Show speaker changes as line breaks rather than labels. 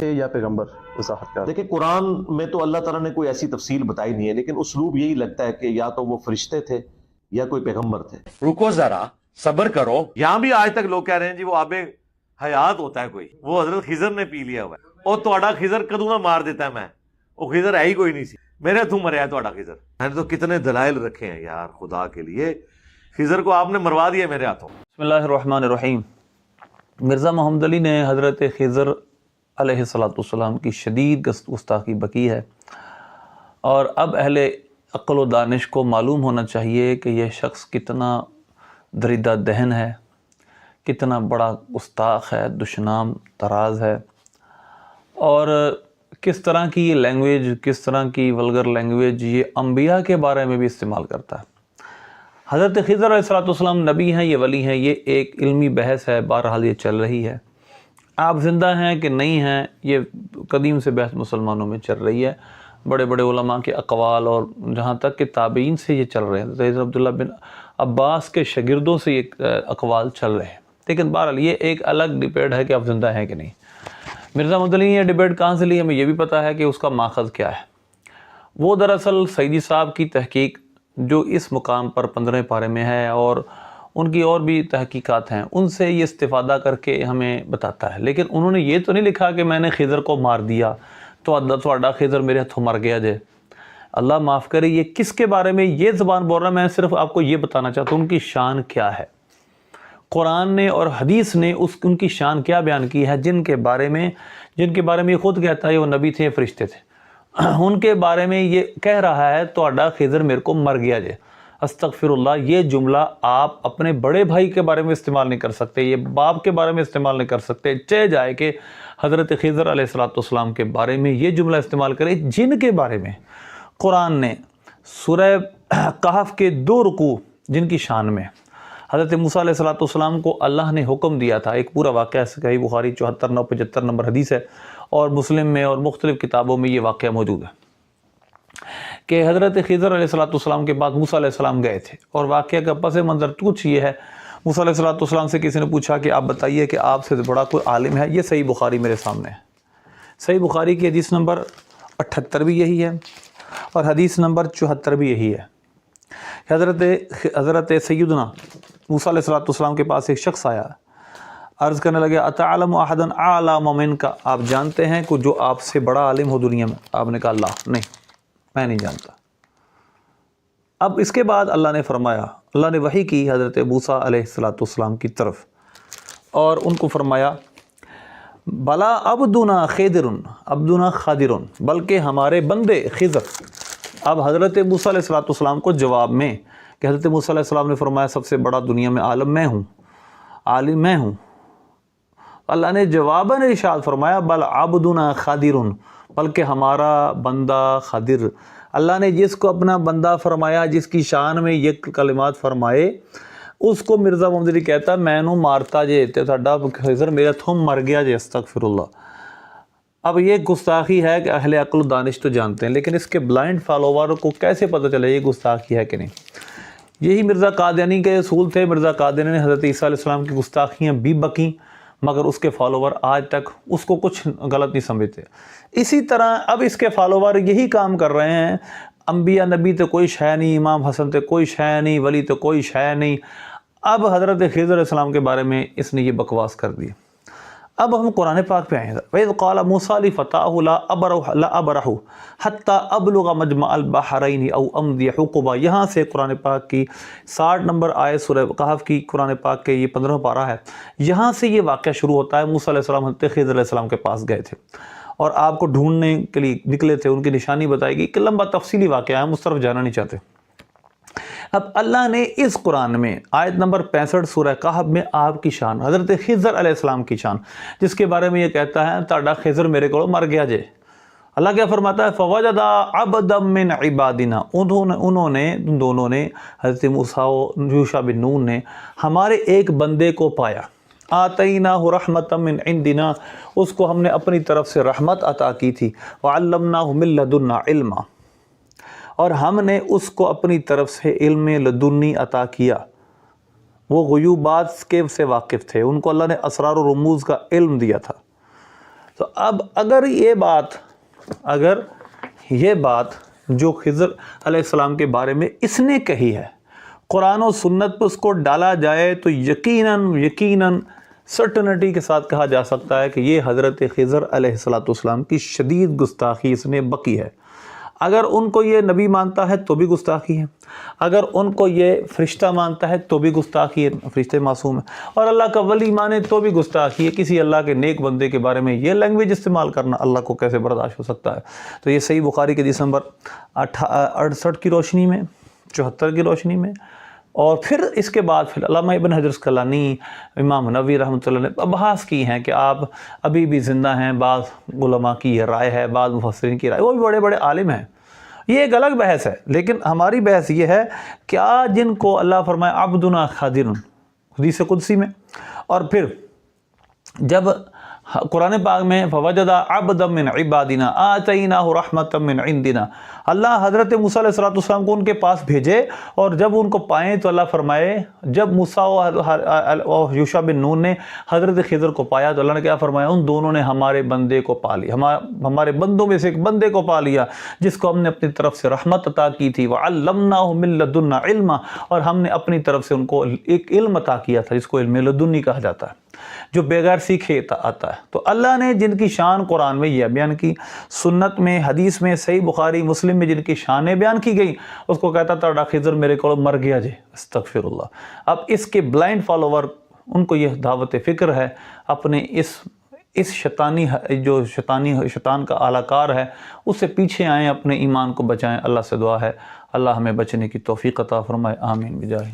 یا پیغمبر وضاحت کر؟
دیکھیں قرآن میں تو اللہ تعالیٰ نے کوئی ایسی تفصیل بتائی نہیں ہے، لیکن اسلوب یہی لگتا ہے کہ یا تو وہ فرشتے تھے یا کوئی پیغمبر تھے۔
رکو ذرا، صبر کرو۔ یہاں بھی آج تک لوگ کہہ رہے ہیں جی وہ آب حیات ہوتا ہے کوئی، وہ حضرت خضر نے پی لیا ہوا ہے، اور تہاڈا خضر کدوں نہ مار دیتا ہے میں، وہ خضر ہے ہی کوئی نہیں سی، میرے ہتھوں مریا ہے تہاڈا خضر۔ میں نے تو کتنے دلائل رکھے ہیں یار خدا کے لیے، خضر کو آپ نے مروا دیا میرے ہاتھوں۔
بسم اللہ الرحمن الرحیم۔ مرزا محمد علی نے حضرت خضر علیہ السلام کی شدید گستاخی بکی ہے، اور اب اہل عقل و دانش کو معلوم ہونا چاہیے کہ یہ شخص کتنا دریدہ دہن ہے، کتنا بڑا گستاخ ہے، دشنام طراز ہے، اور کس طرح کی یہ لینگویج، کس طرح کی ولگر لینگویج یہ انبیاء کے بارے میں بھی استعمال کرتا ہے۔ حضرت خضر علیہ السلام نبی ہیں، یہ ولی ہیں، یہ ایک علمی بحث ہے، بہرحال یہ چل رہی ہے۔ آپ زندہ ہیں کہ نہیں ہیں یہ قدیم سے بحث مسلمانوں میں چل رہی ہے، بڑے بڑے علماء کے اقوال، اور جہاں تک کہ تابعین سے یہ چل رہے ہیں، حضرت عبداللہ بن عباس کے شاگردوں سے یہ اقوال چل رہے ہیں، لیکن بہرحال یہ ایک الگ ڈبیٹ ہے کہ آپ زندہ ہیں کہ نہیں۔ مرزا محمد علی نے یہ ڈبیٹ کہاں سے لی، ہمیں یہ بھی پتہ ہے کہ اس کا ماخذ کیا ہے۔ وہ دراصل سعیدی صاحب کی تحقیق جو اس مقام پر 15 پارے میں ہے، اور ان کی اور بھی تحقیقات ہیں، ان سے یہ استفادہ کر کے ہمیں بتاتا ہے، لیکن انہوں نے یہ تو نہیں لکھا کہ میں نے خضر کو مار دیا تو تہاڈا خضر میرے ہاتھوں مر گیا جے۔ اللہ معاف کرے، یہ کس کے بارے میں یہ زبان بول رہا ہے؟ میں صرف آپ کو یہ بتانا چاہتا ہوں ان کی شان کیا ہے۔ قرآن نے اور حدیث نے ان کی شان کیا بیان کی ہے، جن کے بارے میں یہ خود کہتا ہے وہ نبی تھے، فرشتے تھے، ان کے بارے میں یہ کہہ رہا ہے تہاڈا خضر میرے کو مر گیا جے۔ استغفر اللہ، یہ جملہ آپ اپنے بڑے بھائی کے بارے میں استعمال نہیں کر سکتے، یہ باپ کے بارے میں استعمال نہیں کر سکتے، چاہے جائے کہ حضرت خضر علیہ السلام کے بارے میں یہ جملہ استعمال کرے جن کے بارے میں قرآن نے سورہ کہف کے 2 رکوع جن کی شان میں حضرت موسیٰ علیہ السلام کو اللہ نے حکم دیا تھا۔ ایک پورا واقعہ صحیح بخاری 74-75 نمبر حدیث ہے، اور مسلم میں اور مختلف کتابوں میں یہ واقعہ موجود ہے کہ حضرت خضر علیہ السلام کے بعد موسیٰ علیہ السلام گئے تھے، اور واقعہ کا پس منظر کچھ یہ ہے۔ موسیٰ علیہ السلام سے کسی نے پوچھا کہ آپ بتائیے کہ آپ سے بڑا کوئی عالم ہے؟ یہ صحیح بخاری میرے سامنے ہے، صحیح بخاری کی حدیث نمبر 78 بھی یہی ہے، اور حدیث نمبر 74 بھی یہی ہے۔ حضرت سیدنا موسیٰ علیہ السلام کے پاس ایک شخص آیا، عرض کرنے لگے اتعلم احدا اعلم منک، آپ جانتے ہیں کہ جو آپ سے بڑا عالم ہو دنیا میں؟ آپ نے کہا اللہ نہیں، میں نہیں جانتا۔ اب اس کے بعد اللہ نے فرمایا، اللہ نے وحی کی حضرت موسیٰ علیہ السلام کی طرف، اور ان کو فرمایا بلا عبدنا خضر، عبدنا خضر، بلکہ ہمارے بندے خضر۔ اب حضرت موسیٰ علیہ السلام کو جواب میں کہ حضرت موسیٰ علیہ السلام نے فرمایا سب سے بڑا دنیا میں عالم میں ہوں، عالم میں ہوں، اللہ نے جواباً ارشاد فرمایا بل عبدنا خضر، بلکہ ہمارا بندہ خضر۔ اللہ نے جس کو اپنا بندہ فرمایا، جس کی شان میں یہ کلمات فرمائے، اس کو مرزا محمد علی کہتا میں نو مارتا جے تے تہاڈا خضر میرا تھم مر گیا جے، استغفر اللہ۔ اب یہ گستاخی ہے کہ اہل عقل و دانش تو جانتے ہیں، لیکن اس کے بلائنڈ فالوور کو کیسے پتہ چلے یہ گستاخی ہے کہ نہیں؟ یہی مرزا قادیانی کے اصول تھے۔ مرزا قادیانی نے حضرت عیسیٰ علیہ السلام کی گستاخیاں بھی بکیں، مگر اس کے فالوور آج تک اس کو کچھ غلط نہیں سمجھتے۔ اسی طرح اب اس کے فالوور یہی کام کر رہے ہیں، انبیاء نبی تو کوئی شے نہیں، امام حسن تو کوئی شے نہیں، ولی تو کوئی شے نہیں۔ اب حضرت خضر علیہ السلام کے بارے میں اس نے یہ بکواس کر دی۔ اب ہم قرآن پاک پہ آئے ہیں۔ وَإِذْ قَالَ مُوسَىٰ لِفَتَاهُ لَا أَبْرَحُ حَتَّىٰ أَبْلُغَ مَجْمَعَ الْبَحْرَيْنِ أَوْ أَمْضِيَ حُقُبًا، یہاں سے قرآن پاک کی 60 نمبر آیت سورہ کہف کی قرآن پاک کے یہ 15 پارہ ہے، یہاں سے یہ واقعہ شروع ہوتا ہے۔ موسیٰ علیہ السلام حضرت خضر علیہ السلام کے پاس گئے تھے، اور آپ کو ڈھونڈنے کے لیے نکلے تھے، ان کی نشانی بتائی گئی، کہ لمبا تفصیلی واقعہ ہے، ہم اس طرف جانا نہیں چاہتے۔ اب اللہ نے اس قرآن میں آیت نمبر 65 سورہ کہف میں آپ کی شان، حضرت خضر علیہ السلام کی شان، جس کے بارے میں یہ کہتا ہے تہاڈا خضر میرے کو مر گیا جے، اللہ کیا فرماتا ہے فَوَجَدَ عَبْدًا مِّنْ عِبَادِنَا، ان دونوں نے حضرت موسیٰ و یوشع بن نون نے ہمارے ایک بندے کو پایا، آتَيْنَاهُ رَحْمَةً مِّنْ عِنْدِنَا، اس کو ہم نے اپنی طرف سے رحمت عطا کی تھی، وَعَلَّمْنَاهُ مِن لَّدُنَّا عِلْمًا، اور ہم نے اس کو اپنی طرف سے علم لدنی عطا کیا۔ وہ غیوبات کے سے واقف تھے، ان کو اللہ نے اسرار و رموز کا علم دیا تھا۔ تو اب اگر یہ بات جو خضر علیہ السلام کے بارے میں اس نے کہی ہے قرآن و سنت پہ اس کو ڈالا جائے تو یقیناً سرٹنٹی کے ساتھ کہا جا سکتا ہے کہ یہ حضرت خضر علیہ السلام کی شدید گستاخی اس نے بکی ہے۔ اگر ان کو یہ نبی مانتا ہے تو بھی گستاخی ہے، اگر ان کو یہ فرشتہ مانتا ہے تو بھی گستاخی ہے، فرشتے معصوم ہیں، اور اللہ کا ولی مانے تو بھی گستاخی ہے۔ کسی اللہ کے نیک بندے کے بارے میں یہ لینگویج استعمال کرنا اللہ کو کیسے برداشت ہو سکتا ہے؟ تو یہ صحیح بخاری کے حدیث نمبر 68 کی روشنی میں، 74 کی روشنی میں، اور پھر اس کے بعد پھر علامہ ابن حجر اسقلانی، امام نووی رحمۃ اللہ نے بحث کی ہیں کہ آپ ابھی بھی زندہ ہیں، بعض علماء کی یہ رائے ہے، بعض مفسرین کی رائے، وہ بھی بڑے بڑے عالم ہیں، یہ ایک الگ بحث ہے۔ لیکن ہماری بحث یہ ہے کہ جن کو اللہ فرمائے عبدنا خادر حدیث قدسی میں، اور پھر جب قرآن پاک میں فوجد عبدا من عبادنا آتیناہ رحمۃ من عندنا، اللہ حضرت موسیٰ علیہ السلام کو ان کے پاس بھیجے، اور جب ان کو پائیں تو اللہ فرمائے جب موسیٰ اور یوشع بن نون نے حضرت خضر کو پایا تو اللہ نے کیا فرمایا؟ ان دونوں نے ہمارے بندے کو پا لیا، ہمارے بندوں میں سے ایک بندے کو پا لیا جس کو ہم نے اپنی طرف سے رحمت عطا کی تھی، وعلمناہ من لدنا علما، اور ہم نے اپنی طرف سے ان کو ایک علم عطا کیا تھا جس کو علم لدنی کہا جاتا ہے، جو بغیر سیکھے آتا ہے۔ تو اللہ نے جن کی شان قرآن میں یہ بیان کی، سنت میں، حدیث میں، صحیح بخاری مسلم میں جن کی شانیں بیان کی گئی، اس کو کہتا تھا خضر میرے کو مر گیا جی، استغفر اللہ۔ اب اس کے بلائنڈ فالوور ان کو یہ دعوت فکر ہے، اپنے اس شیطان کا اعلی کار ہے، اس سے پیچھے آئیں، اپنے ایمان کو بچائیں۔ اللہ سے دعا ہے اللہ ہمیں بچنے کی توفیق عطا فرمائے، آمین بجاہ